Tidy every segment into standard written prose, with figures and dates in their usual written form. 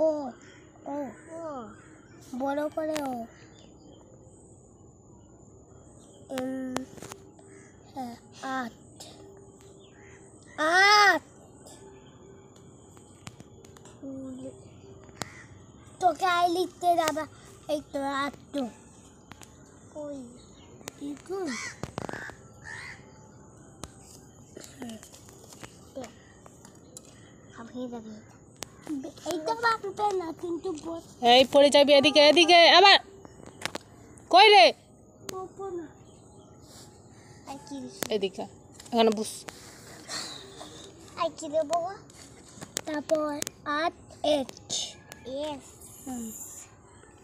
ও ও বড় করে ও হ্যাঁ 8 8 তোকে আই লিখতে যাবা এই তো 8 তো ওই ইকুন আমি যাবি এইটা বাঁকতে না কিন্তু এই পড়ে যাবি এদিকে এদিকে আবার কই রে পোপো না আই কি এদিকে এখানে বস আই কি রে বাবা তারপর 8 H yes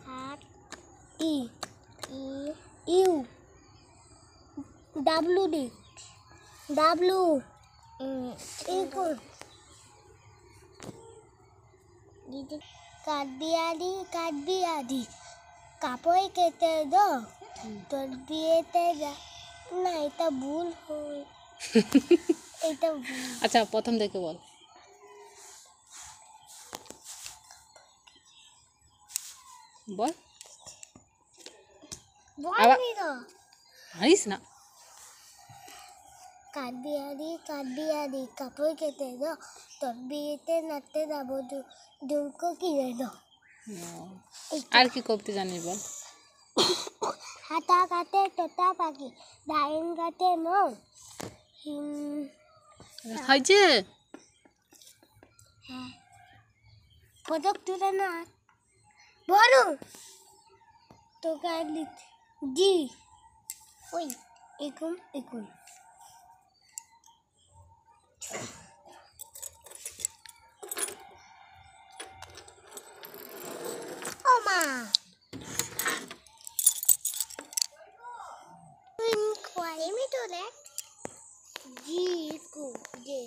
8 E E U W D W ইকুন দিদি কাটবি আদি কাপড় কেটে দাও তোর বিয়েতে যা না এটা ভুল হয় এটা ভুল আচ্ছা প্রথম থেকে বল বল বলবি তো হারিস না কাটবি আদি কাপড় কেটে দাও তোর বিয়েতে নাচতে যাবো দুমকো কিনে দাও আর কি করতে জানিস বল হাতা কাটে তোতা পাখি ডাইন কাটে মৌ হয়েছে হ্যাঁ পদক তুলে না বড় তোকে জি ওই একুন মা আমি তো দেখ জি কো যে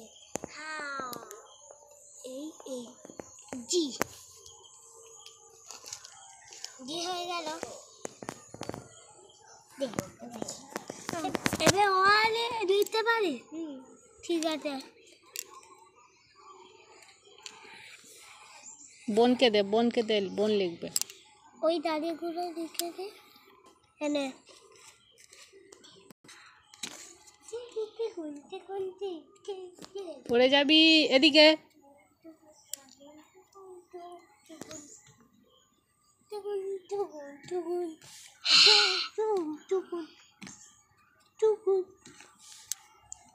হাও এই জি হয়ে গেল এবার ওয়ালে দিতে পারি ঠিক আছে বোনকে দে বোন লিখবে ওই দাড়িগুলো লিখে দে এনে পড়ে যাবি এদিকে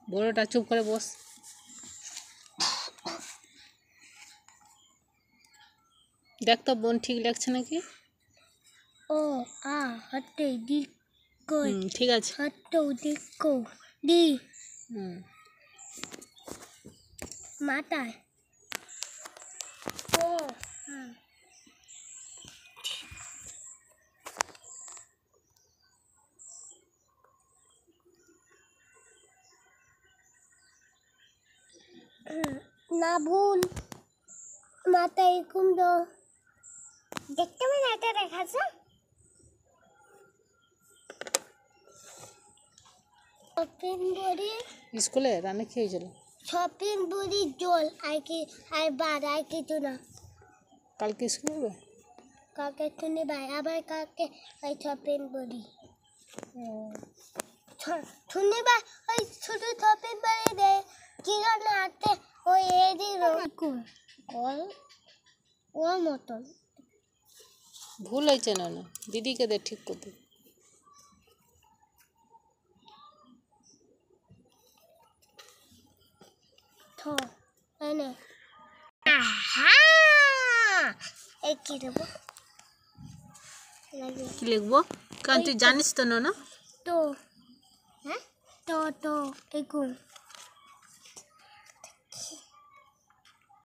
বড়টা চুপ করে বস দেখ তো বোন ঠিক লাগছে নাকি ও আ হটে দি কই ঠিক আছে হটে দিকো দি মাথায় ও না ভুল মাথায় এরকম দো দেখতে পাই এটা দেখাচ্ছে শপিং বড়ি স্কুলে রান্না কি হয়েছিল শপিং বড়ি জল আর বার আর কিছু না কালকে স্কুল হবে কাকে শুনে ভাই আবার কাকে ওই শপিং বড়ি শুনে ভাই ওই শুধু শপিং বড়ি দেয় কি না আতে ওই এদি কল ওর মতন ভুল হয়েছে না দিদিকে দে ঠিক করতে এনে কি দেবো কি লিখবো কারণ তুই জানিস তো না তো হ্যাঁ তো এগুলো